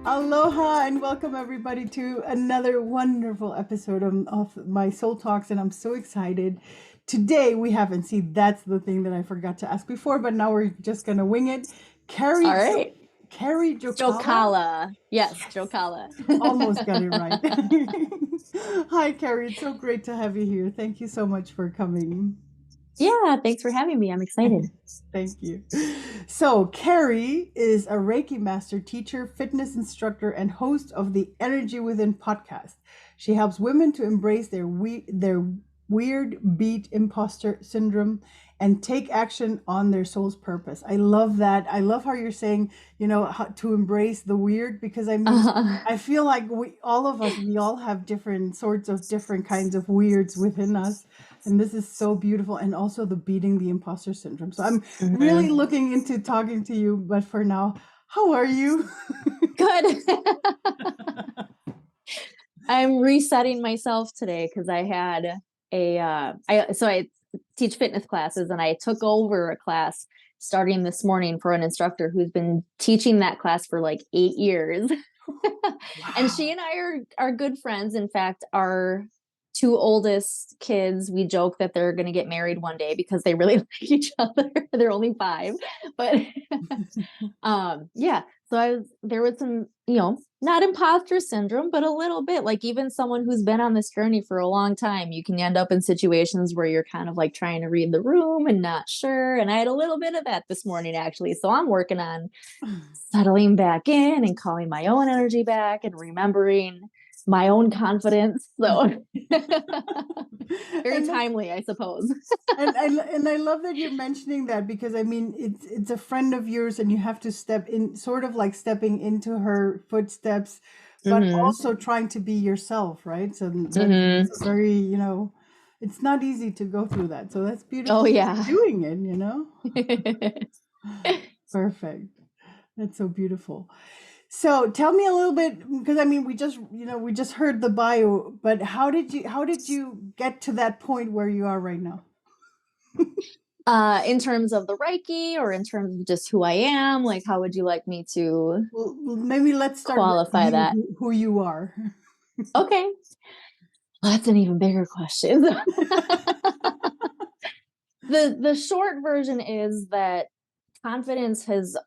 Aloha and welcome everybody to another wonderful episode of my Soul Talks, and I'm so excited. Today we haven't seen that's the thing that I forgot to ask before, but now we're just gonna wing it. All right. Kerri Jokala? Jokala. Yes, Jokala. Almost got it right. Hi Kerri, it's so great to have you here. Thank you so much for coming. Yeah, thanks for having me. I'm excited. Thank you. So, Kerri is a Reiki master, teacher, fitness instructor, and host of the Energy Within podcast. She helps women to embrace their weird beat imposter syndrome and take action on their soul's purpose. I love that. I love how you're saying, how to embrace the weird, because I mean, I feel like we all have different kinds of weirds within us. And this is so beautiful. And also the beating the imposter syndrome. So I'm really looking into talking to you. But for now, how are you? Good. I'm resetting myself today because I had I teach fitness classes, and I took over a class starting this morning for an instructor who's been teaching that class for like 8 years. Wow. And she and I are good friends. In fact, our two oldest kids, we joke that they're going to get married one day because they really like each other. They're only 5, but yeah. So there was some, not imposter syndrome, but a little bit. Like, even someone who's been on this journey for a long time, you can end up in situations where you're kind of like trying to read the room and not sure. And I had a little bit of that this morning, actually. So I'm working on settling back in and calling my own energy back and remembering my own confidence. So very timely, I suppose. and I love that you're mentioning that, because I mean, it's a friend of yours and you have to step in, sort of like stepping into her footsteps, but also trying to be yourself, right? So that's very, it's not easy to go through that. So that's beautiful. Oh, yeah. Doing it, Perfect. That's so beautiful. So tell me a little bit, because I mean, we just heard the bio, but how did you get to that point where you are right now? In terms of the Reiki, or in terms of just who I am? Like, how would you like me to maybe let's start qualify with that? Who you are. Okay. Well, that's an even bigger question. The short version is that confidence has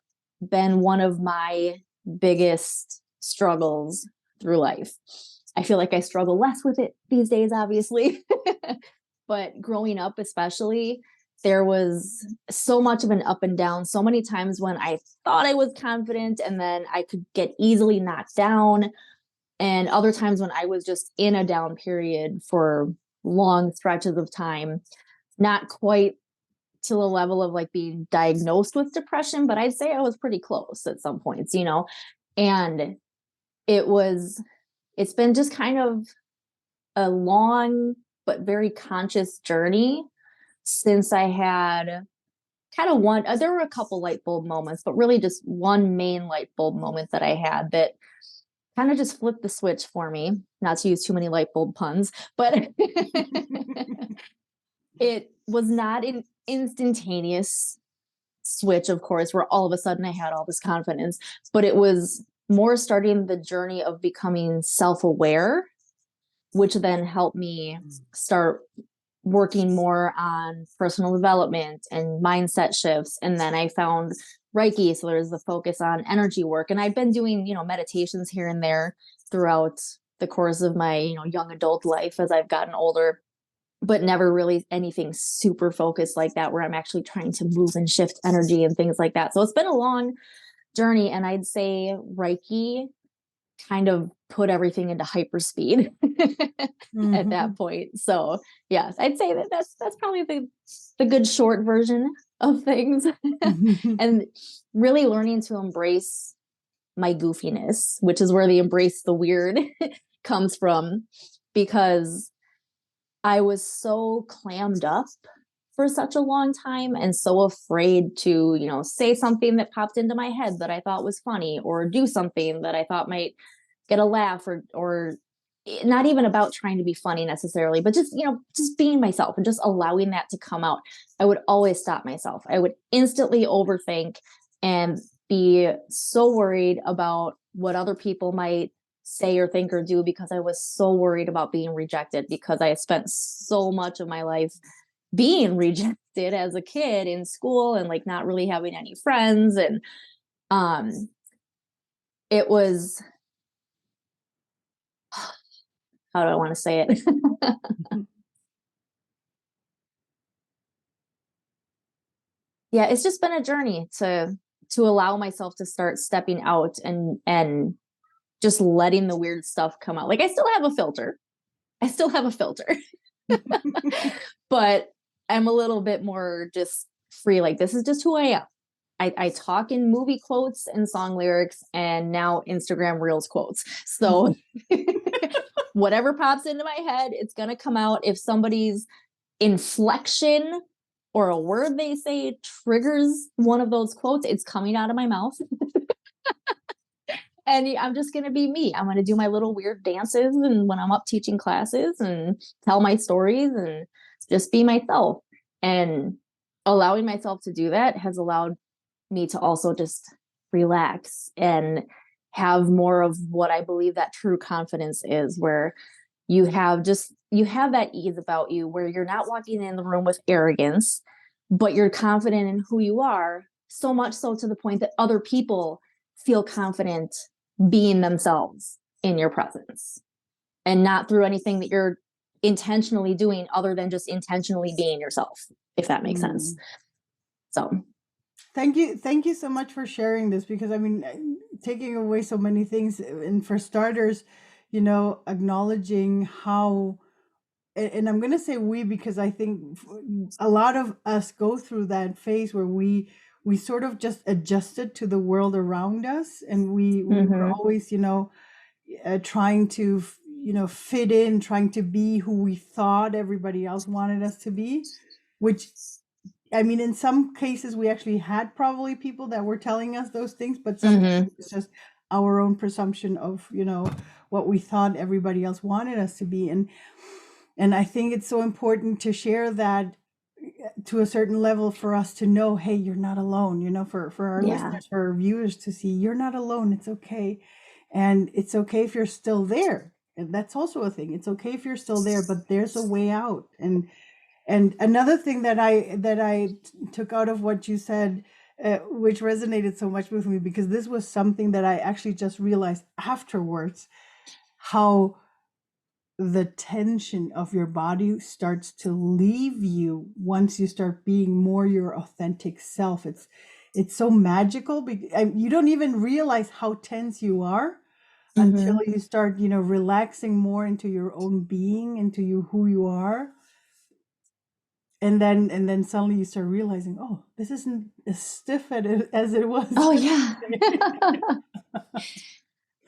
been one of my biggest struggles through life. I feel like I struggle less with it these days, obviously. But growing up, especially, there was so much of an up and down. So many times when I thought I was confident and then I could get easily knocked down. And other times when I was just in a down period for long stretches of time, not quite to the level of like being diagnosed with depression, but I'd say I was pretty close at some points, and it's been just kind of a long but very conscious journey since I had kind of there were a couple light bulb moments, but really just one main light bulb moment that I had that kind of just flipped the switch for me, not to use too many light bulb puns, but it was not an instantaneous switch, of course, where all of a sudden I had all this confidence, but it was more starting the journey of becoming self-aware, which then helped me start working more on personal development and mindset shifts. And then I found Reiki. So there's the focus on energy work. And I've been doing, meditations here and there throughout the course of my, young adult life as I've gotten older, but never really anything super focused like that, where I'm actually trying to move and shift energy and things like that. So it's been a long journey. And I'd say Reiki kind of put everything into hyperspeed at that point. So yes, I'd say that's probably the good short version of things. And really learning to embrace my goofiness, which is where the embrace the weird comes from, because I was so clammed up for such a long time and so afraid to, say something that popped into my head that I thought was funny, or do something that I thought might get a laugh, or not even about trying to be funny necessarily, but just, just being myself and just allowing that to come out. I would always stop myself. I would instantly overthink and be so worried about what other people might say or think or do, because I was so worried about being rejected, because I had spent so much of my life being rejected as a kid in school and like not really having any friends. And it was, how do I want to say it? Yeah, it's just been a journey to allow myself to start stepping out and just letting the weird stuff come out. Like I still have a filter. I still have a filter. But I'm a little bit more just free. Like this is just who I am. I talk in movie quotes and song lyrics and now Instagram Reels quotes. So whatever pops into my head, it's going to come out. If somebody's inflection or a word they say triggers one of those quotes, it's coming out of my mouth. And I'm just going to be me. I'm going to do my little weird dances and when I'm up teaching classes and tell my stories and just be myself. And allowing myself to do that has allowed me to also just relax and have more of what I believe that true confidence is, where you have that ease about you, where you're not walking in the room with arrogance, but you're confident in who you are, so much so to the point that other people feel confident being themselves in your presence, and not through anything that you're intentionally doing other than just intentionally being yourself, if that makes sense. So thank you so much for sharing this, because I mean, taking away so many things. And for starters, acknowledging how, and I'm going to say we, because I think a lot of us go through that phase where we sort of just adjusted to the world around us, and we were always, trying to, fit in, trying to be who we thought everybody else wanted us to be, which, I mean, in some cases we actually had probably people that were telling us those things, but sometimes it's just our own presumption of, what we thought everybody else wanted us to be. And I think it's so important to share that to a certain level, for us to know, hey, you're not alone, for our listeners, for our viewers to see, you're not alone. It's okay. And it's okay if you're still there. And that's also a thing. It's okay if you're still there, but there's a way out. And another thing that I took out of what you said, which resonated so much with me, because this was something that I actually just realized afterwards, how the tension of your body starts to leave you once you start being more your authentic self. It's so magical, because you don't even realize how tense you are until you start, relaxing more into your own being, into who you are. And then suddenly you start realizing, oh, this isn't as stiff as it was. Oh yeah.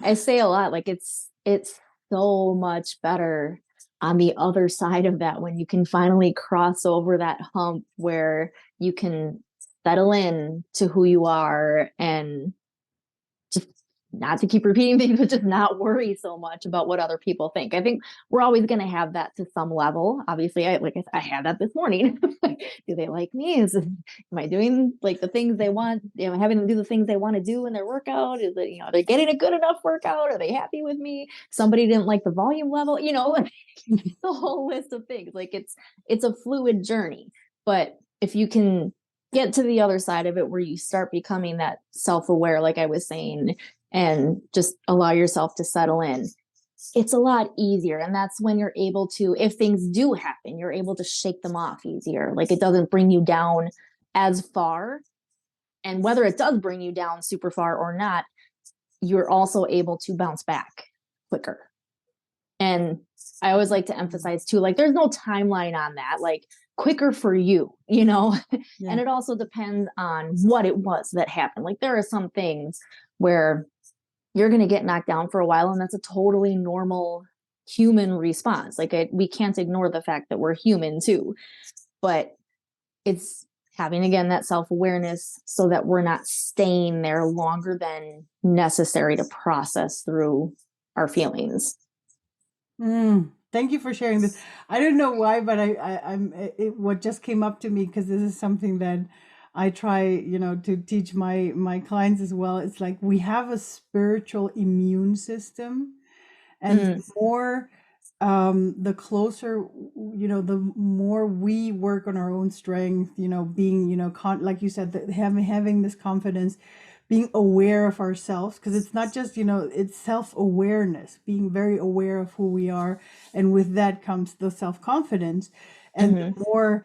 I say a lot, like it's so much better on the other side of that, when you can finally cross over that hump where you can settle in to who you are and just, not to keep repeating things, but just not worry so much about what other people think. I think we're always going to have that to some level. Obviously, I had that this morning. Do they like me? Am I doing like the things they want? Having them do the things they want to do in their workout? Is it, are they getting a good enough workout? Are they happy with me? Somebody didn't like the volume level, the whole list of things. Like it's a fluid journey, but if you can get to the other side of it, where you start becoming that self-aware, like I was saying, and just allow yourself to settle in, it's a lot easier. And that's when you're able to, if things do happen, you're able to shake them off easier. Like it doesn't bring you down as far. And whether it does bring you down super far or not, you're also able to bounce back quicker. And I always like to emphasize too, like there's no timeline on that, like quicker for you, Yeah. And it also depends on what it was that happened. Like there are some things where you're going to get knocked down for a while, and that's a totally normal human response. Like we can't ignore the fact that we're human too, but it's having, again, that self-awareness so that we're not staying there longer than necessary to process through our feelings. Thank you for sharing this. I don't know why, but what just came up to me, because this is something that I try, to teach my clients as well. It's like we have a spiritual immune system, and Mm, the closer, the more we work on our own strength, being, like you said, that having this confidence, being aware of ourselves, because it's not just, it's self-awareness, being very aware of who we are, and with that comes the self-confidence. And mhm.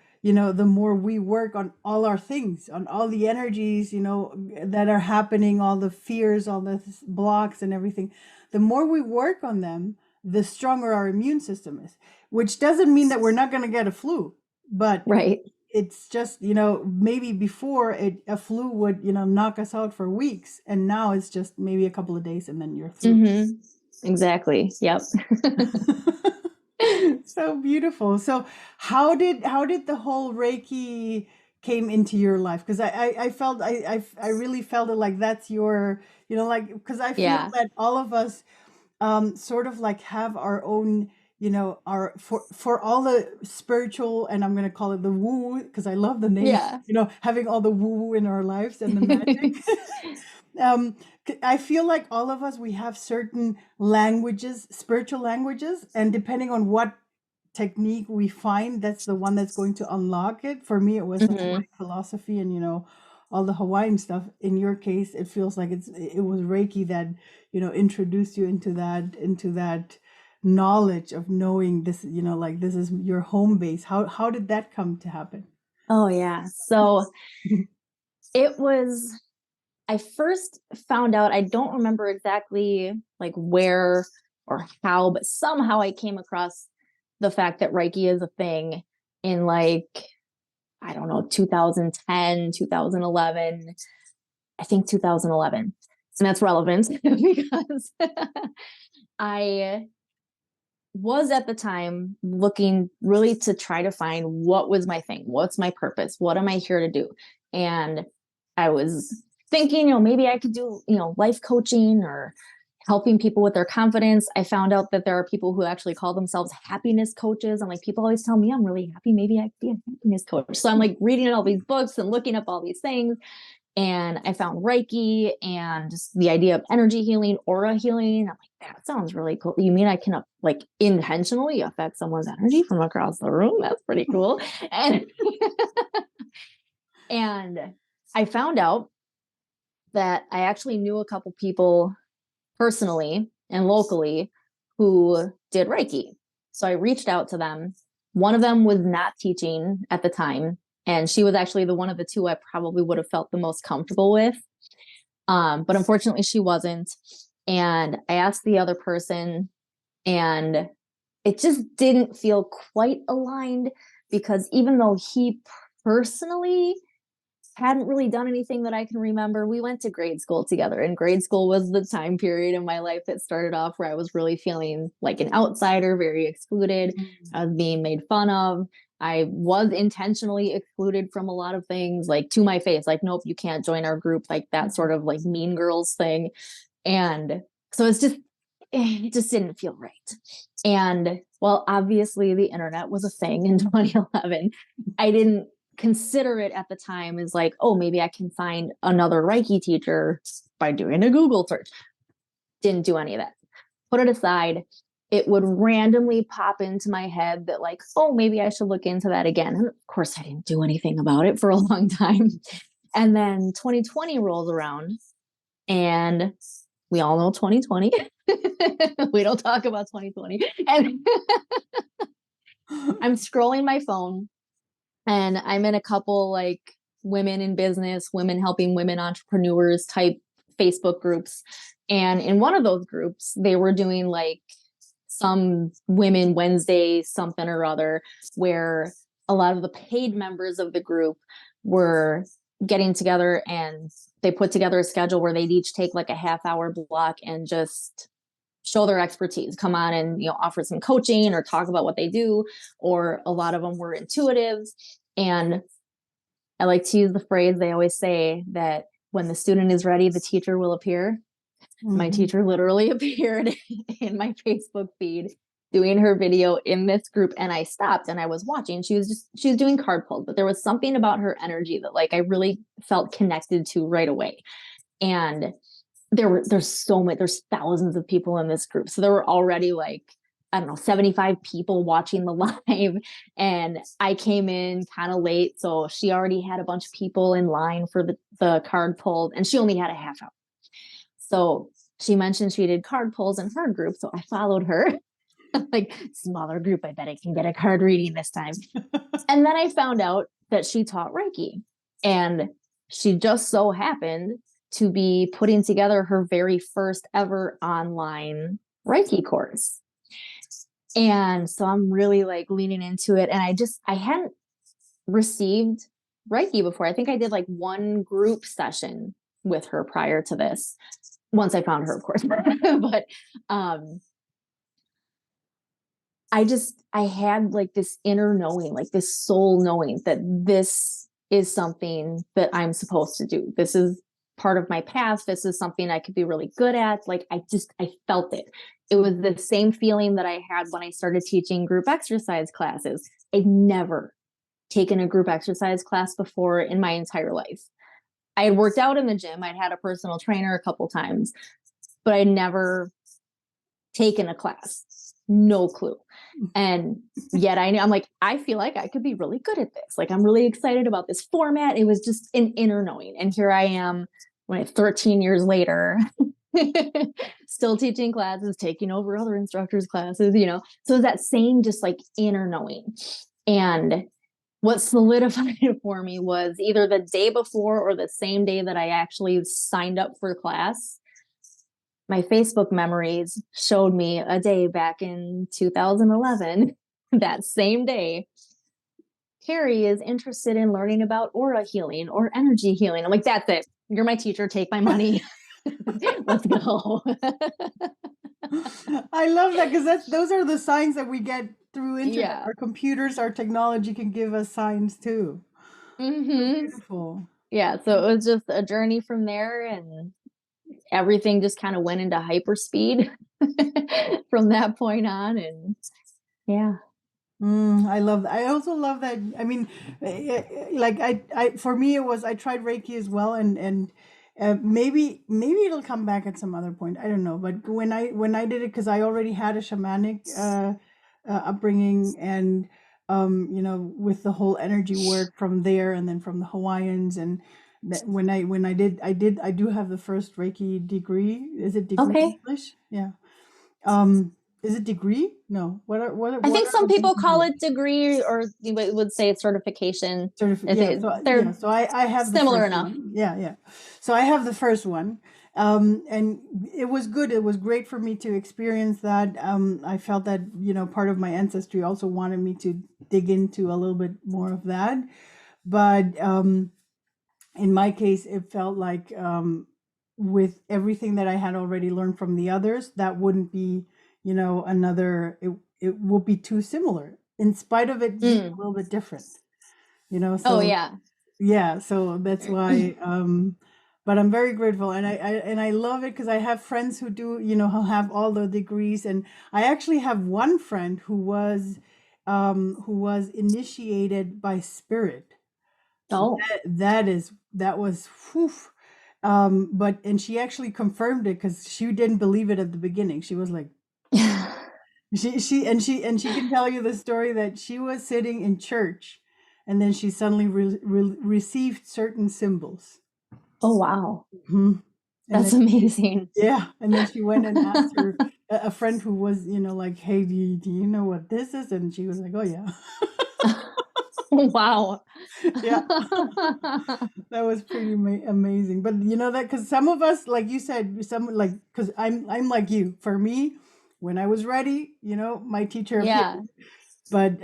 the more we work on all our things, on all the energies, that are happening, all the fears, all the blocks and everything, the more we work on them, the stronger our immune system is, which doesn't mean that we're not going to get a flu, but Right. it's just, maybe before a flu would, knock us out for weeks. And now it's just maybe a couple of days and then you're through. Exactly. Yep. So beautiful. So how did the whole Reiki came into your life? Because I felt I really felt it like that's your, like, because I feel Yeah. that all of us sort of like have our own, our for all the spiritual, and I'm gonna call it the woo because I love the name, Yeah. having all the woo in our lives and the magic. um I feel like all of us, we have certain languages, spiritual languages, and depending on what technique we find, that's the one that's going to unlock it. For me, it was the Mhm. Hawaiian philosophy and, all the Hawaiian stuff. In your case, it feels like it was Reiki that, introduced you into that knowledge of knowing this, like this is your home base. How did that come to happen? Oh, yeah. So it was, I first found out, I don't remember exactly like where or how, but somehow I came across the fact that Reiki is a thing in like, I don't know, 2010, 2011, I think 2011. And that's relevant because I was at the time looking really to try to find what was my thing, what's my purpose, what am I here to do. And I was thinking, maybe I could do, life coaching or helping people with their confidence. I found out that there are people who actually call themselves happiness coaches. I'm like, people always tell me I'm really happy, maybe I could be a happiness coach. So I'm like reading all these books and looking up all these things, and I found Reiki and just the idea of energy healing, aura healing. I'm like, that sounds really cool. You mean I can like intentionally affect someone's energy from across the room? That's pretty cool. And and I found out that I actually knew a couple people personally and locally who did Reiki. So I reached out to them. One of them was not teaching at the time, and she was actually the one of the two I probably would have felt the most comfortable with. But unfortunately, she wasn't. And I asked the other person, and it just didn't feel quite aligned because even though he personally hadn't really done anything that I can remember, we went to grade school together. And grade school was the time period in my life that started off where I was really feeling like an outsider, very excluded. I was being made fun of. I was intentionally excluded from a lot of things, like to my face, like, nope, you can't join our group, like that sort of like mean girls thing. And so it just didn't feel right. And well, obviously the internet was a thing in 2011. I didn't consider it at the time as like, oh, maybe I can find another Reiki teacher by doing a Google search. Didn't do any of that. Put it aside. It would randomly pop into my head that like, oh, maybe I should look into that again. And of course I didn't do anything about it for a long time. And then 2020 rolls around, and we all know 2020. We don't talk about 2020. And I'm scrolling my phone, and I'm in a couple like women in business, women helping women entrepreneurs type Facebook groups. And in one of those groups, they were doing like some Women Wednesday something or other, where a lot of the paid members of the group were getting together, and they put together a schedule where they'd each take like a half-hour block and just show their expertise, come on and offer some coaching or talk about what they do. Or a lot of them were intuitives. And I like to use the phrase they always say that when the student is ready, the teacher will appear. My teacher literally appeared in my Facebook feed. doing her video in this group, and I stopped and I was watching. She was doing card pulls, but there was something about her energy that like I really felt connected to right away. And there's thousands of people in this group. So there were already like, I don't know, 75 people watching the live. And I came in kind of late. So she already had a bunch of people in line for the card pulled, and she only had a half hour. So she mentioned she did card pulls in her group. So I followed her. Like, smaller group, I bet I can get a card reading this time. And then I found out that she taught Reiki, and she just so happened to be putting together her very first ever online Reiki course. And so I'm really like leaning into it. And I hadn't received Reiki before. I think I did like one group session with her prior to this, once I found her, of course. But I had like this inner knowing, like this soul knowing that this is something that I'm supposed to do. This is part of my path. This is something I could be really good at. Like I felt it. It was the same feeling that I had when I started teaching group exercise classes. I'd never taken a group exercise class before in my entire life. I had worked out in the gym. I'd had a personal trainer a couple times, but I'd never taken a class. No clue. And yet I'm like, I feel like I could be really good at this. Like, I'm really excited about this format. It was just an inner knowing. And here I am, 13 years later, still teaching classes, taking over other instructors' classes, So that same just like inner knowing. And what solidified it for me was either the day before or the same day that I actually signed up for class. My Facebook memories showed me a day back in 2011, that same day, Kerri is interested in learning about aura healing or energy healing. I'm like, that's it. You're my teacher. Take my money. Let's go. I love that, because those are the signs that we get through internet. Yeah. Our computers, our technology can give us signs too. Mm-hmm. Beautiful. Yeah. So it was just a journey from there, and everything just kind of went into hyperspeed from that point on. And yeah. I love that. I also love that. I mean, like for me, it was, I tried Reiki as well, and maybe it'll come back at some other point. I don't know. But when I did it, because I already had a shamanic upbringing, and with the whole energy work from there, and then from the Hawaiians, and when I do have the first Reiki degree. Is it degree in Okay. English? Yeah. Is it degree? No. I think some people call it degree, or you would say it's certification. Yeah. So I have similar the first enough. one. Yeah. So I have the first one. And it was good. It was great for me to experience that. I felt that, part of my ancestry also wanted me to dig into a little bit more of that. But in my case, it felt like, with everything that I had already learned from the others, that wouldn't be, it will be too similar, in spite of it being a little bit different, so. Oh yeah. Yeah, so that's why, but I'm very grateful, and I love it, because I have friends who do, who have all the degrees, and I actually have one friend who was initiated by spirit. Oh. That was whew. And she actually confirmed it, because she didn't believe it at the beginning. She was like, she can tell you the story that she was sitting in church, and then she suddenly received certain symbols. Oh wow. Mm-hmm. That's amazing. Yeah, and then she went and asked her a friend who was, like, hey, do you know what this is? And she was like, oh yeah. Wow. Yeah. That was pretty amazing. But that, because some of us, like you said, because I'm like you. For me, when I was ready, my teacher appeared. Yeah. But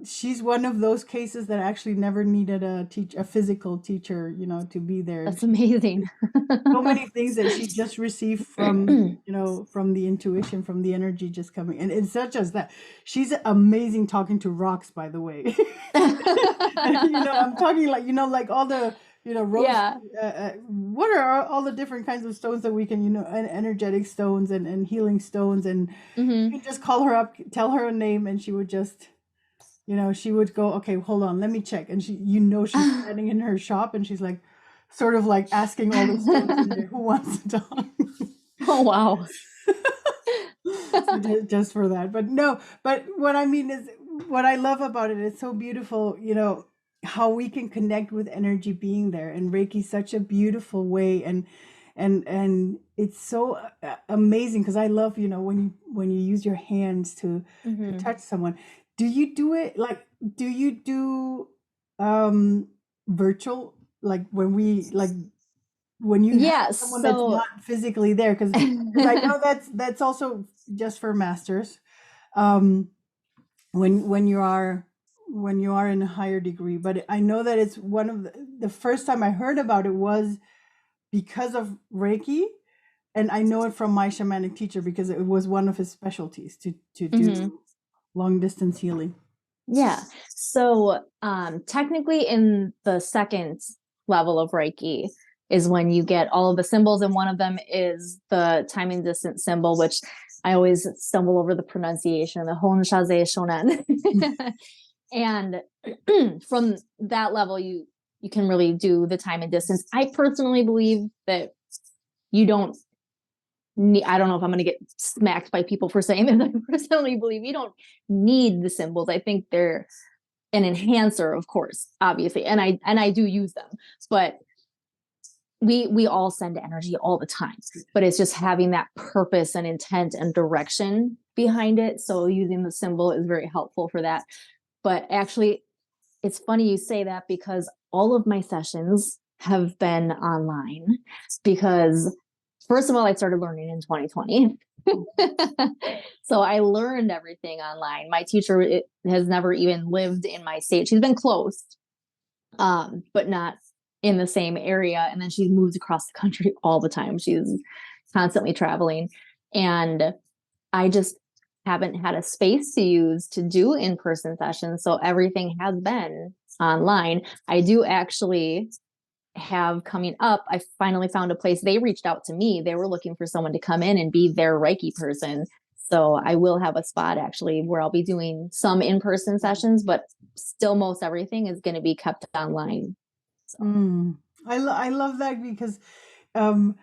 she's one of those cases that actually never needed a physical teacher, to be there. That's amazing. So many things that she just received from, from the intuition, from the energy just coming. And it's not just that. She's amazing talking to rocks, by the way. I'm talking like, like all the rose. Yeah. What are all the different kinds of stones that we can, energetic stones and healing stones, and you Hmm. can just call her up, tell her a name, and she would just, she would go, okay, hold on, let me check, and she's standing in her shop, and she's like, sort of like asking all the stones in there, who wants to talk? Oh, wow. So just for that, but no, but what I mean is, what I love about it, it's so beautiful, how we can connect with energy being there, and Reiki such a beautiful way, and it's so amazing, because I love, when you use your hands to Hmm. touch someone. Do you do it like, do you do um virtual, like when you have Yeah. someone that's So, not physically there, because I know that's also just for masters, um when you are in a higher degree, but I know that it's one of the first time I heard about it was because of Reiki, and I know it from my shamanic teacher, because it was one of his specialties to mhm. do long distance healing. Yeah. So, technically, in the second level of Reiki is when you get all of the symbols, and one of them is the time and distance symbol, which I always stumble over the pronunciation, the Hon Shaze Shonen. And from that level, you can really do the time and distance. I personally believe that you don't need, I don't know if I'm going to get smacked by people for saying this. I personally believe you don't need the symbols. I think they're an enhancer, of course, obviously, and I do use them, but we all send energy all the time, but it's just having that purpose and intent and direction behind it. So using the symbol is very helpful for that. But actually, it's funny you say that, because all of my sessions have been online, because first of all, I started learning in 2020. So I learned everything online. My teacher has never even lived in my state. She's been close, but not in the same area. And then she moves across the country all the time. She's constantly traveling. And I just haven't had a space to use to do in-person sessions. So everything has been online. I do actually have coming up, I finally found a place. They reached out to me. They were looking for someone to come in and be their Reiki person. So I will have a spot actually where I'll be doing some in-person sessions, but still most everything is going to be kept online. So. I love that, because um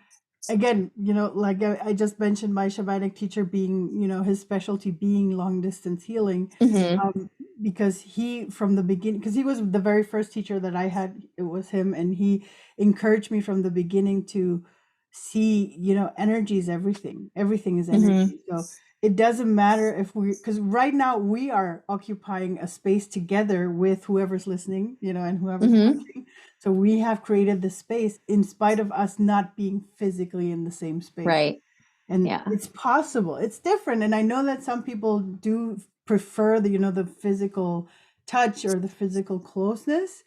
again, like I just mentioned, my shamanic teacher being, his specialty being long distance healing, Mm-hmm. because he, from the beginning, because he was the very first teacher that I had, it was him, and he encouraged me from the beginning to see, energy is everything. Everything is Mm-hmm. energy. So it doesn't matter if because right now we are occupying a space together with whoever's listening, and whoever's Mm-hmm. watching. So we have created the space in spite of us not being physically in the same space. Right. And Yeah. it's possible. It's different. And I know that some people do prefer the physical touch or the physical closeness,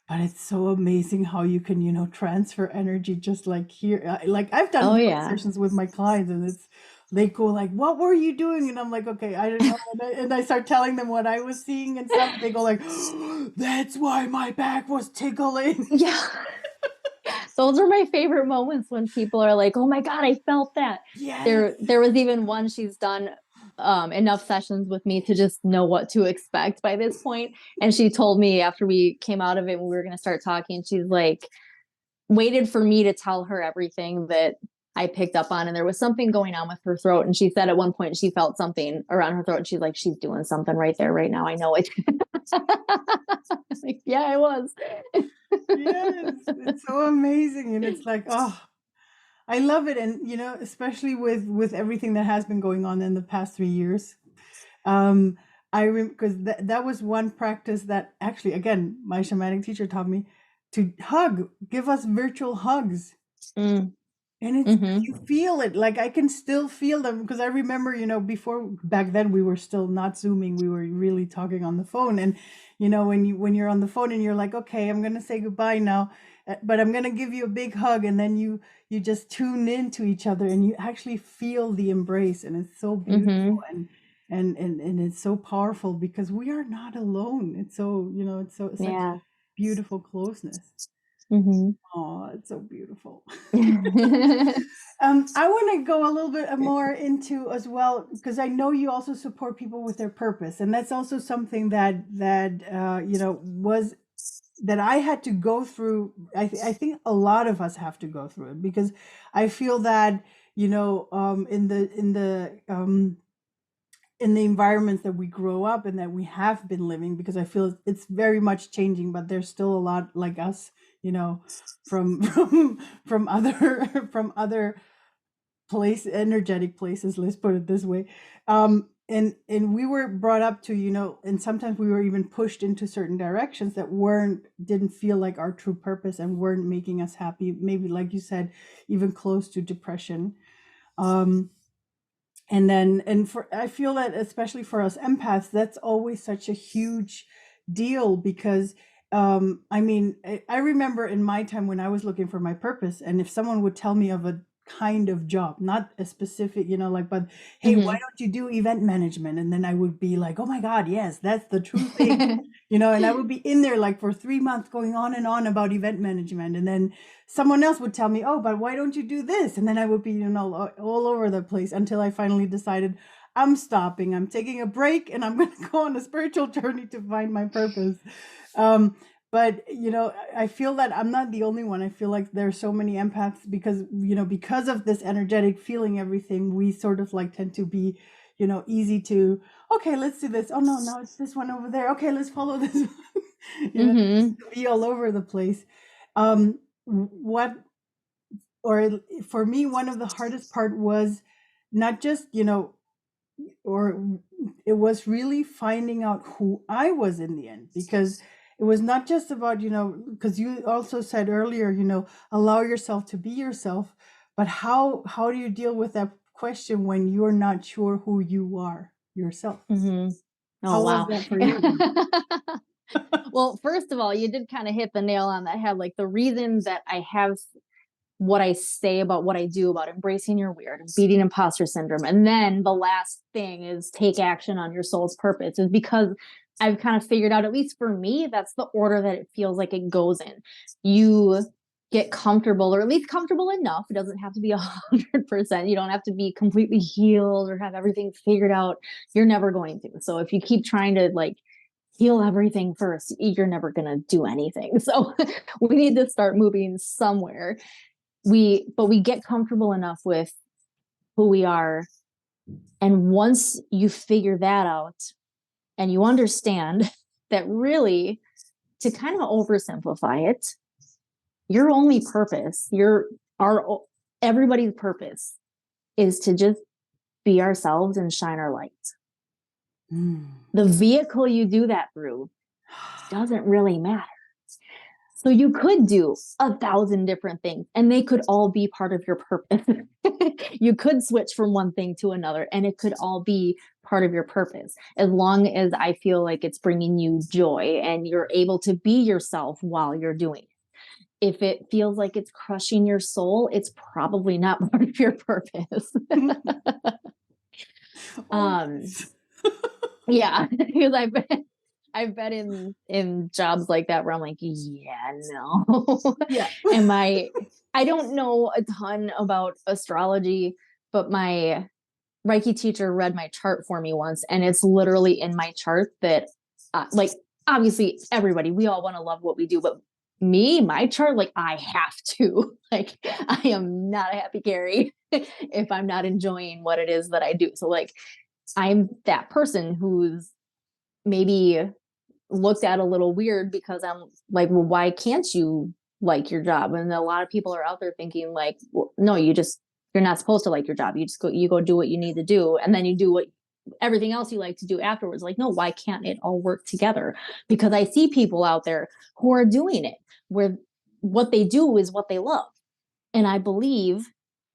but it's so amazing how you can, transfer energy just like here. Like I've done Oh, healing yeah. sessions with my clients, and they go like, "What were you doing?" And I'm like, "Okay, I don't know." And I start telling them what I was seeing and stuff. They go like, "That's why my back was tickling." Yeah. Those are my favorite moments when people are like, "Oh my God, I felt that." Yes. There was even one, she's done enough sessions with me to just know what to expect by this point. And she told me after we came out of it, when we were going to start talking, she's like, waited for me to tell her everything that I picked up on. And there was something going on with her throat. And she said at one point she felt something around her throat. And she's like, she's doing something right there, right now. I know it. Like, yeah, I was. Yes, it's so amazing, and it's like, oh, I love it, and especially with everything that has been going on in the past 3 years. Um, because that was one practice that actually, again, my shamanic teacher taught me to give us virtual hugs. Mm, And it's mm-hmm. you feel it. Like I can still feel them, because I remember, before, back then we were still not Zooming, we were really talking on the phone. And when you're on the phone and you're like, okay, I'm gonna say goodbye now, but I'm gonna give you a big hug, and then you just tune into each other, and you actually feel the embrace, and it's so beautiful, Mm-hmm. and it's so powerful, because we are not alone. It's so, it's such Yeah. beautiful closeness. Mm-hmm. Oh, it's so beautiful. I want to go a little bit more into as well, because I know you also support people with their purpose, and that's also something that was that I had to go through. I think a lot of us have to go through it, because I feel that in the environments that we grow up and that we have been living, because I feel it's very much changing, but there's still a lot like us, from from other from other energetic places, let's put it this way. And we were brought up to, and sometimes we were even pushed into certain directions that didn't feel like our true purpose and weren't making us happy, maybe like you said, even close to depression. And I feel that especially for us empaths, that's always such a huge deal, because I mean, I remember in my time when I was looking for my purpose, and if someone would tell me of a kind of job, not a specific, but hey, why Mm-hmm. don't you do event management? And then I would be like, oh my God, yes, that's the true thing. And I would be in there like for 3 months going on and on about event management. And then someone else would tell me, oh, but why don't you do this? And then I would be, all over the place, until I finally decided I'm stopping, I'm taking a break, and I'm going to go on a spiritual journey to find my purpose. But I feel that I'm not the only one. I feel like there's so many empaths, because of this energetic feeling everything, we sort of like tend to be, easy to, okay, let's do this. Oh no, it's this one over there. Okay, let's follow this one. Mm-hmm. To be all over the place. What or For me, one of the hardest part was not just, or it was really finding out who I was in the end, because it was not just about, because you also said earlier, allow yourself to be yourself, but how do you deal with that question when you're not sure who you are yourself? Mm-hmm. Oh, How was wow. that for you? Well, first of all, you did kind of hit the nail on the head. Like, the reason that I have what I say about what I do about embracing your weird and beating imposter syndrome, and then the last thing is take action on your soul's purpose, is because I've kind of figured out, at least for me, that's the order that it feels like it goes in. You get comfortable, or at least comfortable enough. It doesn't have to be 100%. You don't have to be completely healed or have everything figured out. You're never going to. So if you keep trying to like heal everything first, you're never going to do anything. So we need to start moving somewhere. But we get comfortable enough with who we are. And once you figure that out and you understand that, really, to kind of oversimplify it, your only purpose, everybody's purpose, is to just be ourselves and shine our light. The vehicle you do that through doesn't really matter. So you could do 1,000 different things, and they could all be part of your purpose. You could switch from one thing to another, and it could all be part of your purpose, as long as I feel like it's bringing you joy and you're able to be yourself while you're doing it. If it feels like it's crushing your soul, it's probably not part of your purpose. um, yeah, because I've been in jobs like that where I'm like, yeah, no. Yeah. And I don't know a ton about astrology, but my Reiki teacher read my chart for me once, and it's literally in my chart that, like, obviously we all want to love what we do, but my chart, like, I have to, like, I am not a happy Kerri if I'm not enjoying what it is that I do. So, like, I'm that person who's maybe looked at a little weird because I'm like, well, why can't you like your job? And a lot of people are out there thinking like, well, no, you're not supposed to like your job. You go do what you need to do. And then you do everything else you like to do afterwards. Like, no, why can't it all work together? Because I see people out there who are doing it where what they do is what they love. And I believe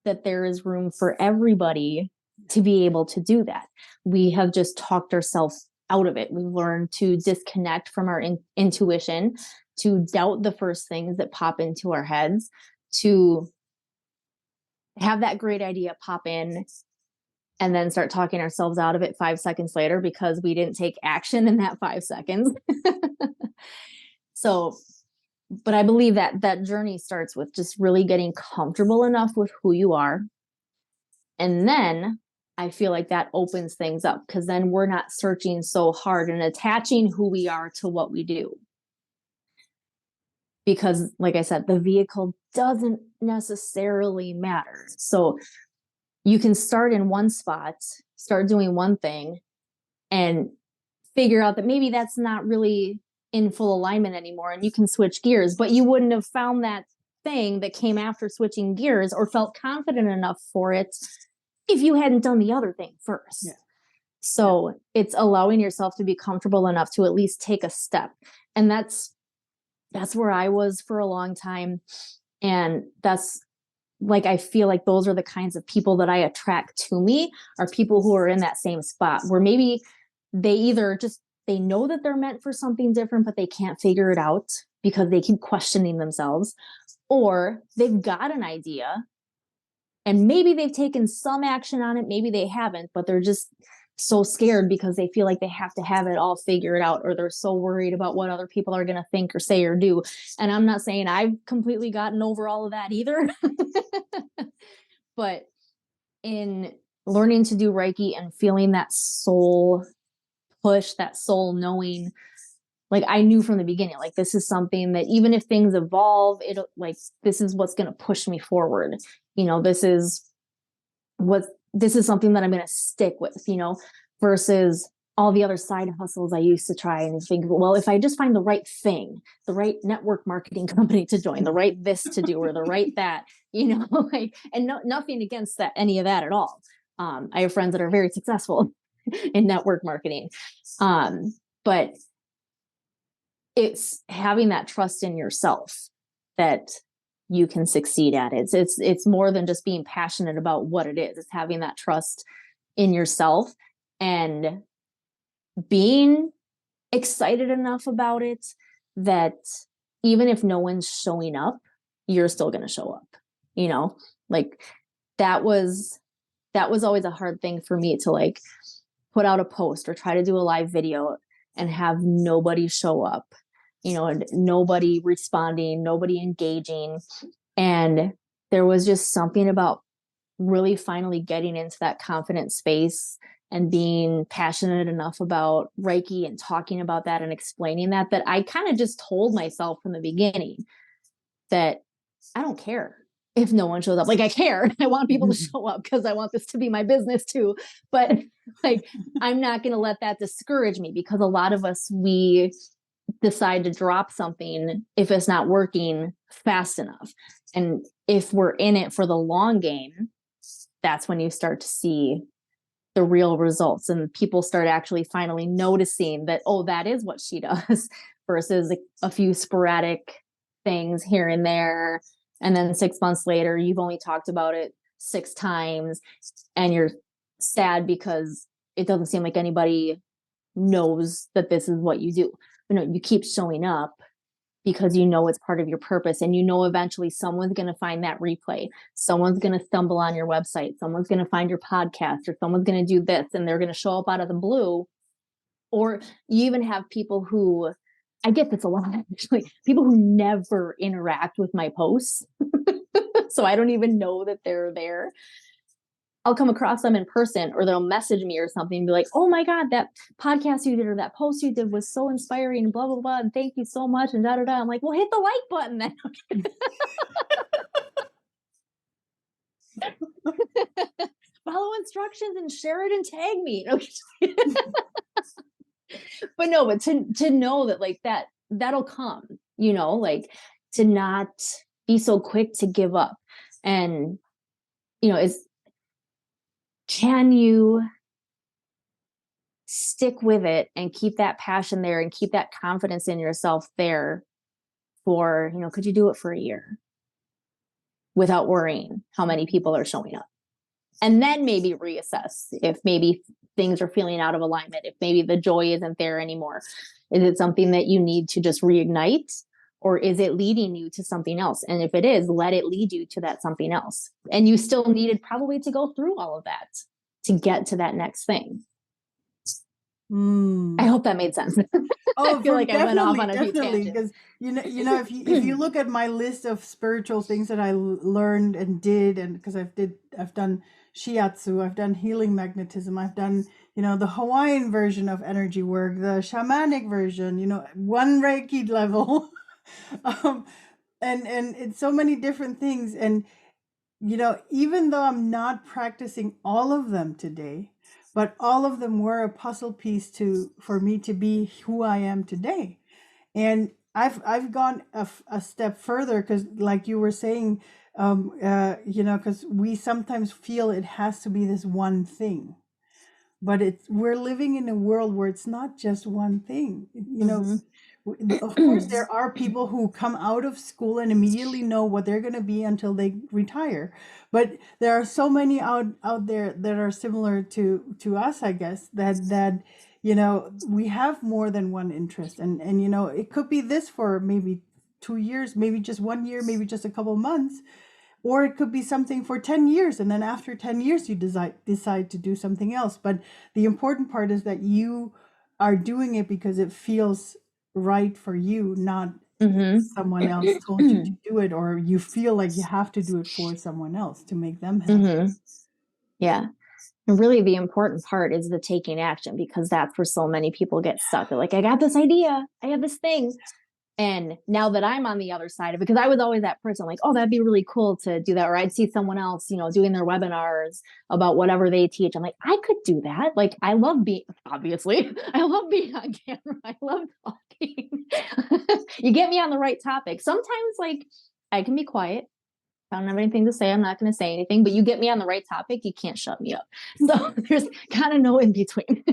that there is room for everybody to be able to do that. We have just talked ourselves out of it. We've learned to disconnect from our intuition, to doubt the first things that pop into our heads, to have that great idea pop in and then start talking ourselves out of it 5 seconds later because we didn't take action in that 5 seconds. So but I believe that that journey starts with just really getting comfortable enough with who you are. And then I feel like that opens things up, because then we're not searching so hard and attaching who we are to what we do. Because, like I said, the vehicle doesn't necessarily matter. So you can start in one spot, start doing one thing, and figure out that maybe that's not really in full alignment anymore, and you can switch gears. But you wouldn't have found that thing that came after switching gears or felt confident enough for it if you hadn't done the other thing first. Yeah. So it's allowing yourself to be comfortable enough to at least take a step. And that's where I was for a long time. And that's like, I feel like those are the kinds of people that I attract to me, are people who are in that same spot where maybe they either just, they know that they're meant for something different, but they can't figure it out because they keep questioning themselves, or they've got an idea and maybe they've taken some action on it, maybe they haven't, but they're just so scared because they feel like they have to have it all figured out, or they're so worried about what other people are going to think or say or do. And I'm not saying I've completely gotten over all of that either. But in learning to do Reiki and feeling that soul push, that soul knowing, like I knew from the beginning, like this is something that even if things evolve, it'll, like, this is what's going to push me forward. You know, this is something that I'm going to stick with, you know, versus all the other side hustles I used to try and think, well, if I just find the right thing, the right network marketing company to join, the right this to do, or the right that, you know, like, and nothing against that, any of that at all. I have friends that are very successful in network marketing. But it's having that trust in yourself that you can succeed at it. It's more than just being passionate about what it is. It's having that trust in yourself and being excited enough about it that even if no one's showing up, you're still going to show up, you know, like that was always a hard thing for me to like put out a post or try to do a live video and have nobody show up, you know, and nobody responding, nobody engaging. And there was just something about really finally getting into that confident space and being passionate enough about Reiki and talking about that and explaining that I kind of just told myself from the beginning that I don't care if no one shows up. Like I care. I want people to show up because I want this to be my business too. But like, I'm not going to let that discourage me, because a lot of us, we decide to drop something if it's not working fast enough. And if we're in it for the long game, that's when you start to see the real results, and people start actually finally noticing that, oh, that is what she does, versus a few sporadic things here and there. And then 6 months later, you've only talked about it 6 times and you're sad because it doesn't seem like anybody knows that this is what you do. But no, you keep showing up because you know it's part of your purpose, and you know eventually someone's going to find that replay. Someone's going to stumble on your website. Someone's going to find your podcast, or someone's going to do this, and they're going to show up out of the blue. Or you even have people who, I get this a lot actually, people who never interact with my posts. So I don't even know that they're there. I'll come across them in person, or they'll message me or something and be like, oh my God, that podcast you did or that post you did was so inspiring and blah, blah, blah. And thank you so much. And da, da, da. I'm like, well, hit the like button then. Follow instructions and share it and tag me. But no, but to know that like that'll come, you know, like to not be so quick to give up. And, you know, can you stick with it and keep that passion there and keep that confidence in yourself there for, you know, could you do it for a year without worrying how many people are showing up? And then maybe reassess if maybe things are feeling out of alignment, if maybe the joy isn't there anymore. Is it something that you need to just reignite, or is it leading you to something else? And if it is, let it lead you to that something else. And you still needed probably to go through all of that to get to that next thing. Mm. I hope that made sense. I Oh, feel for like I went off on a few definitely, tangents. because if you look at my list of spiritual things that I learned and did, and because I've done shiatsu, I've done healing magnetism, I've done the Hawaiian version of energy work, the shamanic version, one Reiki level, um, and it's so many different things, and even though I'm not practicing all of them today, but all of them were a puzzle piece for me to be who I am today. And I've gone a step further, because like you were saying, because we sometimes feel it has to be this one thing, but we're living in a world where it's not just one thing. Of course, there are people who come out of school and immediately know what they're going to be until they retire, but there are so many out there that are similar to us, I guess, that we have more than one interest, and it could be this for maybe 2 years, maybe just 1 year, maybe just a couple months, or it could be something for 10 years, and then after 10 years you decide to do something else. But the important part is that you are doing it because it feels right for you, not someone else told you to do it, or you feel like you have to do it for someone else to make them happy. Yeah. And really the important part is the taking action, because that's where so many people get stuck. They're like, I got this idea, I have this thing. And now that I'm on the other side of it, because I was always that person like, oh, that'd be really cool to do that. Or I'd see someone else, doing their webinars about whatever they teach. I'm like, I could do that. Like, I love obviously, I love being on camera. I love talking. You get me on the right topic. Sometimes, like, I can be quiet. I don't have anything to say, I'm not going to say anything, but you get me on the right topic, you can't shut me up. So there's kind of no in between.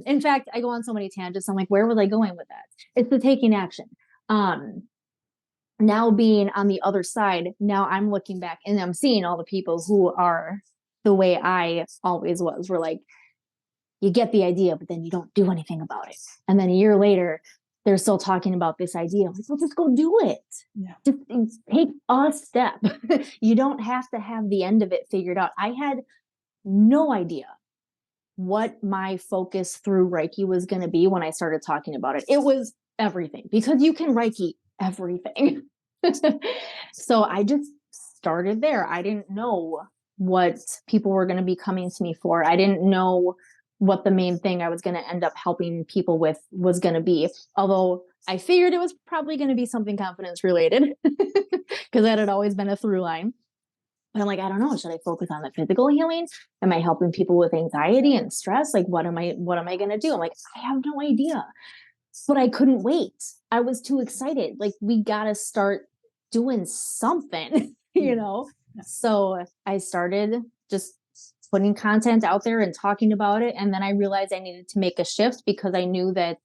In fact, I go on so many tangents. I'm like, where was I going with that? It's the taking action. Now being on the other side, now I'm looking back and I'm seeing all the people who are the way I always was. We're like, you get the idea, but then you don't do anything about it. And then a year later, they're still talking about this idea. I'm like, well, just go do it. Yeah. Just take a step. You don't have to have the end of it figured out. I had no idea what my focus through Reiki was going to be when I started talking about it. It was everything, because you can Reiki everything. So I just started there. I didn't know what people were going to be coming to me for. I didn't know what the main thing I was going to end up helping people with was going to be. Although I figured it was probably going to be something confidence related, because that had always been a through line. But I'm like, I don't know. Should I focus on the physical healing? Am I helping people with anxiety and stress? Like, what am I going to do? I'm like, I have no idea. But I couldn't wait. I was too excited. Like, we got to start doing something, So I started just putting content out there and talking about it. And then I realized I needed to make a shift, because I knew that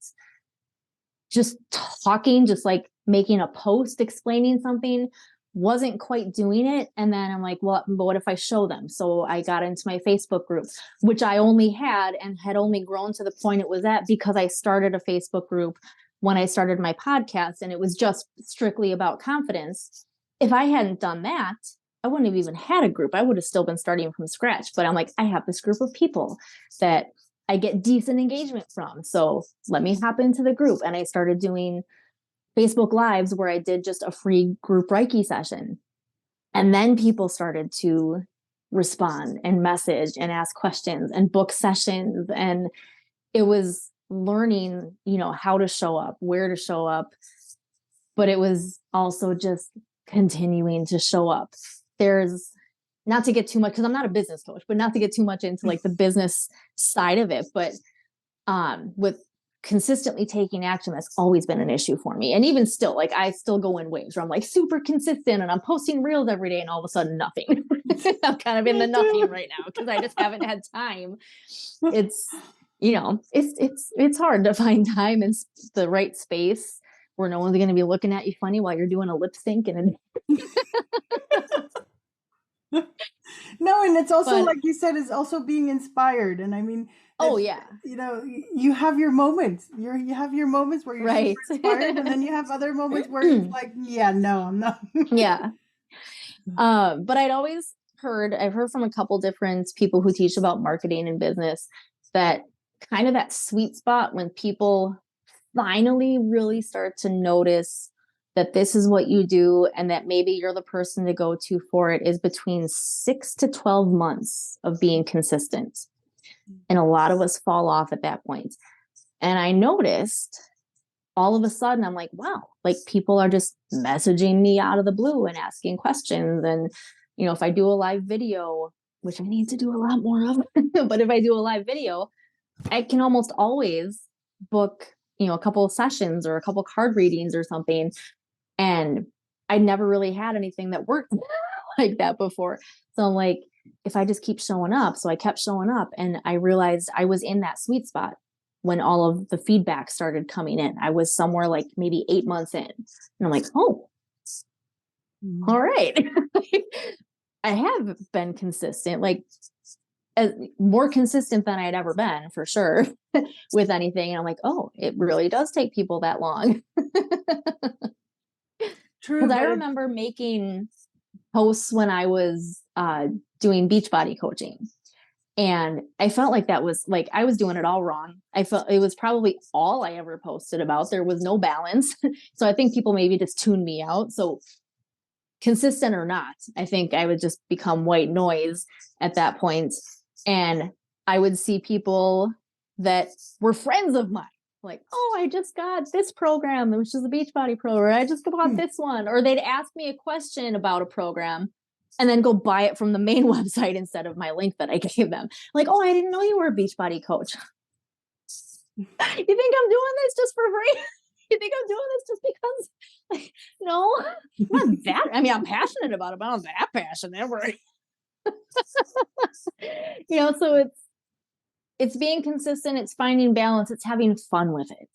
just talking, just like making a post explaining something, wasn't quite doing it. And then I'm like, well, but what if I show them? So I got into my Facebook group, which I only had only grown to the point it was at because I started a Facebook group when I started my podcast, and it was just strictly about confidence. If I hadn't done that, I wouldn't have even had a group. I would have still been starting from scratch. But I'm like, I have this group of people that I get decent engagement from. So let me hop into the group. And I started doing Facebook Lives where I did just a free group Reiki session. And then people started to respond and message and ask questions and book sessions. And it was learning, how to show up, where to show up. But it was also just continuing to show up. There's not to get too much, because I'm not a business coach, but not to get too much into like the business side of it. But with consistently taking action, that's always been an issue for me. And even still, like, I still go in waves where I'm like super consistent and I'm posting reels every day, and all of a sudden nothing. I'm kind of in the nothing right now because I just haven't had time. It's, it's hard to find time in the right space where no one's going to be looking at you funny while you're doing a lip sync and No, and it's also, like you said, it's also being inspired. And I mean, oh yeah, you have your moments. You have your moments where you're right. super inspired, and then you have other moments where it's like, yeah, no, I'm not. Yeah. But I'd always I've heard from a couple different people who teach about marketing and business that kind of that sweet spot when people finally really start to notice that this is what you do and that maybe you're the person to go to for it is between 6 to 12 months of being consistent. And a lot of us fall off at that point. And I noticed all of a sudden, I'm like, wow, like people are just messaging me out of the blue and asking questions. And, you know, if I do a live video, which I need to do a lot more of, but if I do a live video, I can almost always book, you know, a couple of sessions or a couple of card readings or something. And I never really had anything that worked like that before. So I'm like, if I just keep showing up. So I kept showing up and I realized I was in that sweet spot when all of the feedback started coming in. I was somewhere like maybe 8 months in. And I'm like, oh, all right. I have been consistent, like more consistent than I had ever been for sure with anything. And I'm like, oh, it really does take people that long. True. Because I remember making posts when I was doing Beachbody coaching. And I felt like that was like, I was doing it all wrong. I felt it was probably all I ever posted about. There was no balance. So I think people maybe just tuned me out. So consistent or not, I think I would just become white noise at that point. And I would see people that were friends of mine, like, oh, I just got this program, which is a Beachbody program. I just bought this one. Or they'd ask me a question about a program and then go buy it from the main website instead of my link that I gave them. Like, oh, I didn't know you were a Beachbody coach. You think I'm doing this just for free? You think I'm doing this just because? Like, no, not that. I mean, I'm passionate about it, but I'm not that passionate. Right? You know, so it's being consistent. It's finding balance. It's having fun with it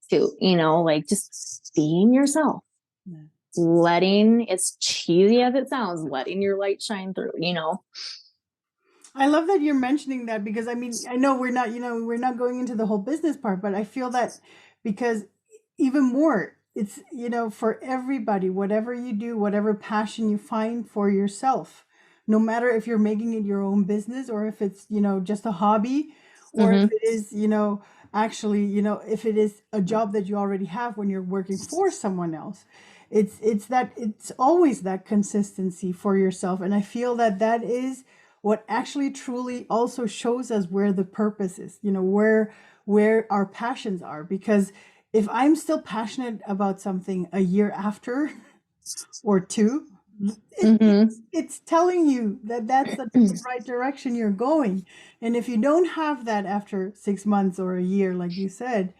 too. You know, like just being yourself. Yeah. Letting, as cheesy as it sounds, letting your light shine through, you know. I love that you're mentioning that because I mean, I know we're not going into the whole business part, but I feel that because even more, it's, for everybody, whatever you do, whatever passion you find for yourself, no matter if you're making it your own business or if it's, just a hobby or if it is, actually, if it is a job that you already have when you're working for someone else. It's always that consistency for yourself. And I feel that that is what actually truly also shows us where the purpose is, where our passions are. Because if I'm still passionate about something a year after or two, it's telling you that that's the right direction you're going. And if you don't have that after 6 months or a year, like you said,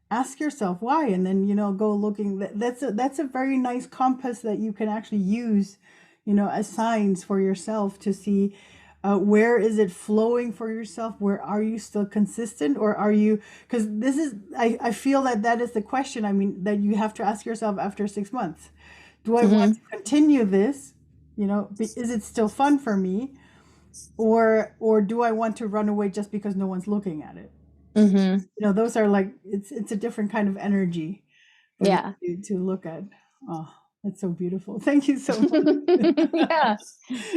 ask yourself why, and then go looking. That's a very nice compass that you can actually use, as signs for yourself to see where is it flowing for yourself. Where are you still consistent, or are you? Because this is, I feel that is the question. I mean, that you have to ask yourself after 6 months. Do I want to continue this? Is it still fun for me, or do I want to run away just because no one's looking at it? Those are like, it's a different kind of energy to look at. Oh, that's so beautiful. Thank you so much. Yeah.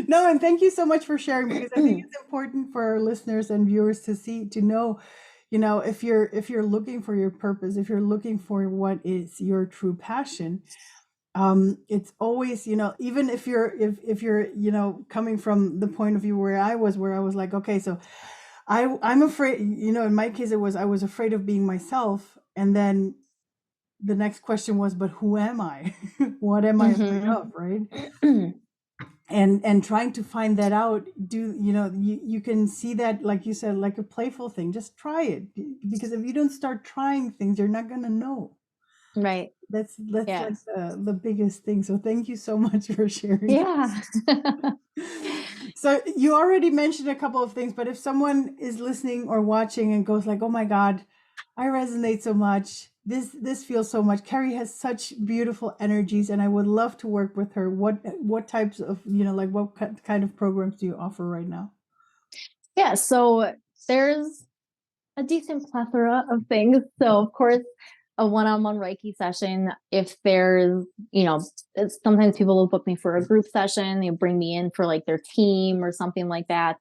No, and thank you so much for sharing, because I think it's important for our listeners and viewers to know, if you're looking for your purpose, if you're looking for what is your true passion, it's always, even if you're coming from the point of view where I was like, okay, so I'm afraid, in my case, I was afraid of being myself. And then the next question was, but who am I? What am I afraid of? Right. And trying to find that out, you can see that, like you said, like a playful thing, just try it. Because if you don't start trying things, you're not going to know. Right. That's like the biggest thing. So thank you so much for sharing. Yeah. So you already mentioned a couple of things, but if someone is listening or watching and goes like, oh my God, I resonate so much. This feels so much. Kerri has such beautiful energies and I would love to work with her. What types of, like what kind of programs do you offer right now? Yeah. So there's a decent plethora of things. So of course, a one-on-one Reiki session. If there's, sometimes people will book me for a group session. They bring me in for like their team or something like that.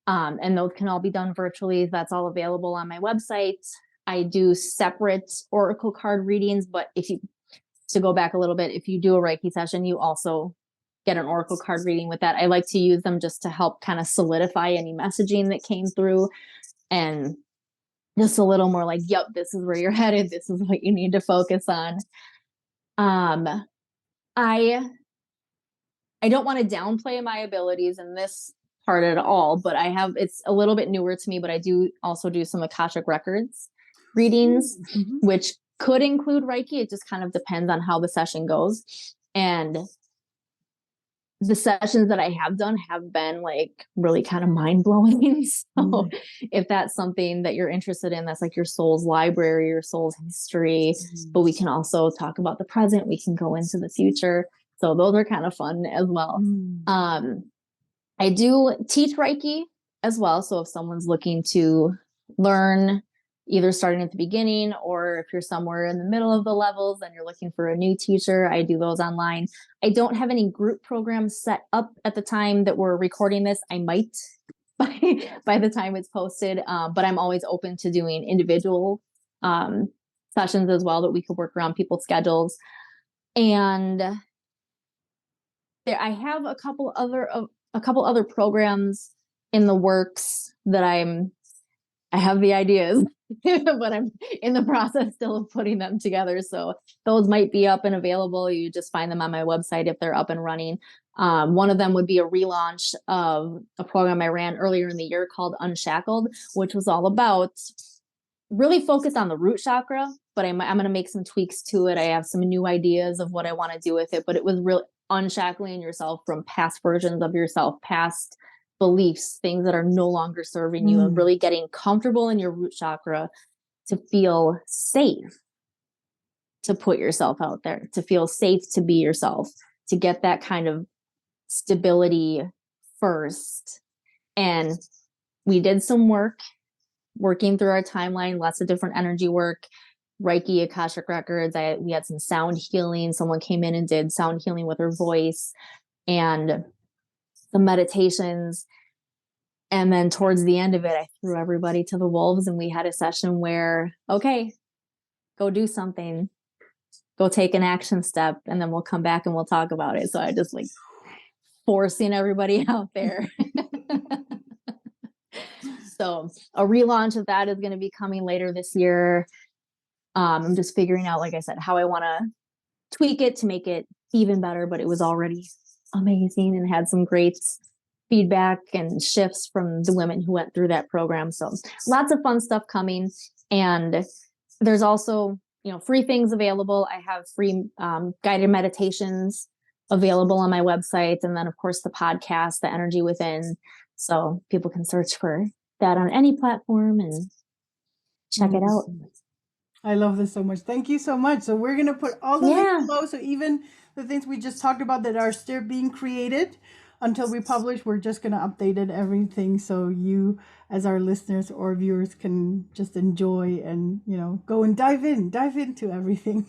And those can all be done virtually. That's all available on my website. I do separate oracle card readings, but to go back a little bit, if you do a Reiki session, you also get an oracle card reading with that. I like to use them just to help kind of solidify any messaging that came through, and just a little more like, yep, this is where you're headed. This is what you need to focus on. I don't want to downplay my abilities in this part at all, but it's a little bit newer to me, but I do also do some Akashic Records readings, which could include Reiki. It just kind of depends on how the session goes. And the sessions that I have done have been like really kind of mind blowing. So if that's something that you're interested in, that's like your soul's library, your soul's history, but we can also talk about the present. We can go into the future. So those are kind of fun as well. I do teach Reiki as well. So if someone's looking to learn, either starting at the beginning, or if you're somewhere in the middle of the levels and you're looking for a new teacher, I do those online. I don't have any group programs set up at the time that we're recording this. I might by the time it's posted, but I'm always open to doing individual sessions as well, that we could work around people's schedules. And I have a couple other programs in the works that I have the ideas, but I'm in the process still of putting them together. So those might be up and available. You just find them on my website if they're up and running. One of them would be a relaunch of a program I ran earlier in the year called Unshackled, which was all about really focused on the root chakra, but I'm going to make some tweaks to it. I have some new ideas of what I want to do with it, but it was really unshackling yourself from past versions of yourself, past beliefs, things that are no longer serving you, and really getting comfortable in your root chakra to feel safe, to put yourself out there, to feel safe to be yourself, to get that kind of stability first. And we did some working through our timeline, lots of different energy work, Reiki, Akashic Records. We had some sound healing. Someone came in and did sound healing with her voice, and the meditations. And then towards the end of it, I threw everybody to the wolves, and we had a session where, okay, go do something, go take an action step, and then we'll come back and we'll talk about it. So I just like forcing everybody out there. So a relaunch of that is going to be coming later this year. I'm just figuring out, like I said, how I want to tweak it to make it even better, but it was already amazing and had some great feedback and shifts from the women who went through that program. So lots of fun stuff coming. And there's also, free things available. I have free guided meditations available on my website. And then of course the podcast, The Energy Within. So people can search for that on any platform and check it out. I love this so much. Thank you so much. So we're going to put all the links below. So even the things we just talked about that are still being created until we publish, we're just going to update it, everything. So you, as our listeners or viewers, can just enjoy and, go and dive into everything.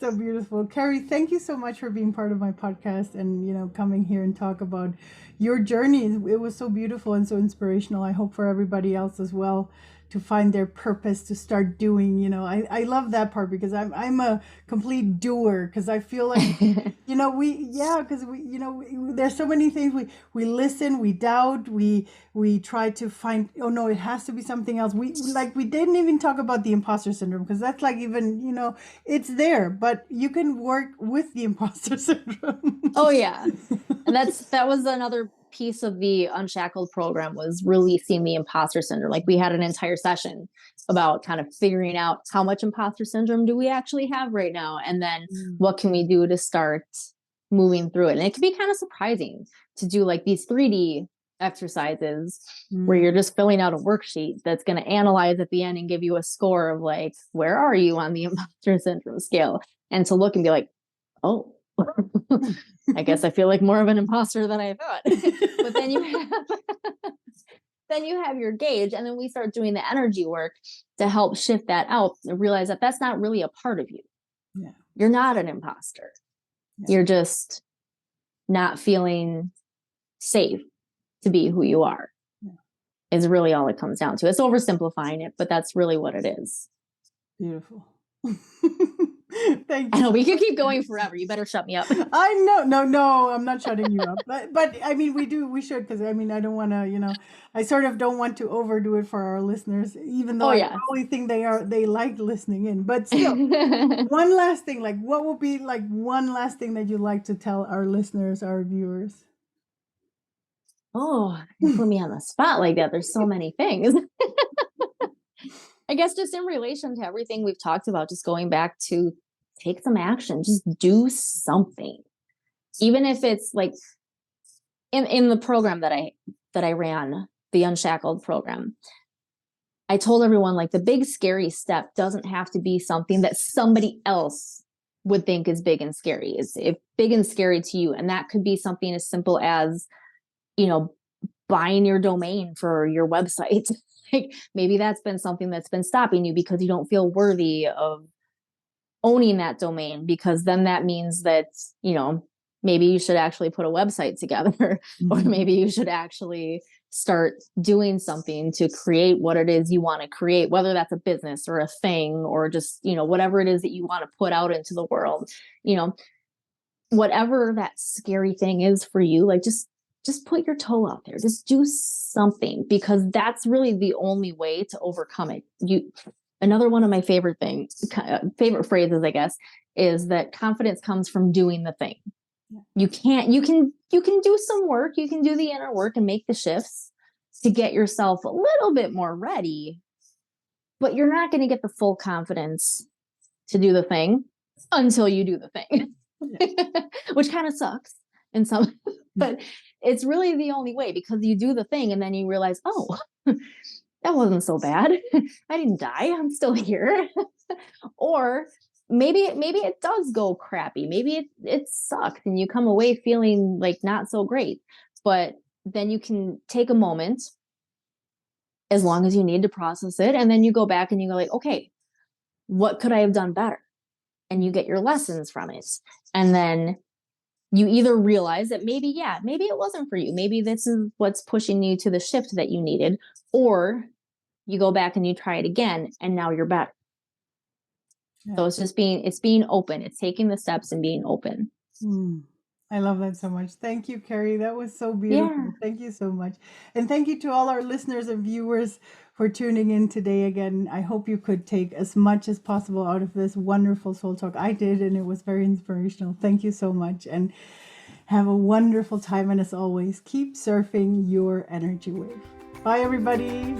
So beautiful. Kerri, thank you so much for being part of my podcast and, coming here and talk about your journey. It was so beautiful and so inspirational. I hope for everybody else as well, to find their purpose, to start doing, I love that part, because I'm a complete doer, because I feel like, because there's so many things we listen, we doubt, we try to find, oh no, it has to be something else. We didn't even talk about the imposter syndrome, because that's like, even, it's there, but you can work with the imposter syndrome. Oh yeah. And that was another piece of the Unshackled program, was releasing the imposter syndrome. Like we had an entire session about kind of figuring out how much imposter syndrome do we actually have right now, and then what can we do to start moving through it. And it can be kind of surprising to do like these 3D exercises where you're just filling out a worksheet that's going to analyze at the end and give you a score of like, where are you on the imposter syndrome scale, and to look and be like, oh, I guess I feel like more of an imposter than I thought. But then then you have your gauge. And then we start doing the energy work to help shift that out and realize that that's not really a part of you. Yeah. You're not an imposter. Yeah. You're just not feeling safe to be who you are. Yeah. Is really all it comes down to. It's oversimplifying it, but that's really what it is. Beautiful. Thank I you. know we could keep going forever. You better shut me up. I know, no, I'm not shutting you up. But I mean, we should, because I mean, I don't want to, I sort of don't want to overdo it for our listeners, even though I probably think they like listening in. But still, one last thing, like, what would be like one last thing that you'd like to tell our listeners, our viewers? Oh, you put me on the spot like that. There's so many things. I guess just in relation to everything we've talked about, just going back to take some action, just do something. Even if it's like in the program that I ran, the Unshackled program, I told everyone, like, the big scary step doesn't have to be something that somebody else would think is big and scary. It's big and scary to you. And that could be something as simple as, buying your domain for your website. Like, maybe that's been something that's been stopping you because you don't feel worthy of owning that domain, because then that means that, maybe you should actually put a website together, or maybe you should actually start doing something to create what it is you want to create, whether that's a business or a thing, or just, whatever it is that you want to put out into the world, whatever that scary thing is for you, like, just put your toe out there, just do something, because that's really the only way to overcome it. Another one of my favorite phrases, I guess, is that confidence comes from doing the thing. You can do some work, you can do the inner work and make the shifts to get yourself a little bit more ready, but you're not going to get the full confidence to do the thing until you do the thing, which kind of sucks in some, but it's really the only way, because you do the thing and then you realize, oh, that wasn't so bad. I didn't die. I'm still here. Or maybe it does go crappy. Maybe it sucked and you come away feeling like not so great, but then you can take a moment, as long as you need to process it. And then you go back and you go like, okay, what could I have done better? And you get your lessons from it. And then you either realize that maybe it wasn't for you. Maybe this is what's pushing you to the shift that you needed, or you go back and you try it again and now you're better. Yeah. So it's being open. It's taking the steps and being open. I love that so much. Thank you, Kerri. That was so beautiful. Yeah. Thank you so much. And thank you to all our listeners and viewers for tuning in today again. I hope you could take as much as possible out of this wonderful soul talk. I did, and it was very inspirational. Thank you so much, and have a wonderful time. And as always, keep surfing your energy wave. Bye, everybody.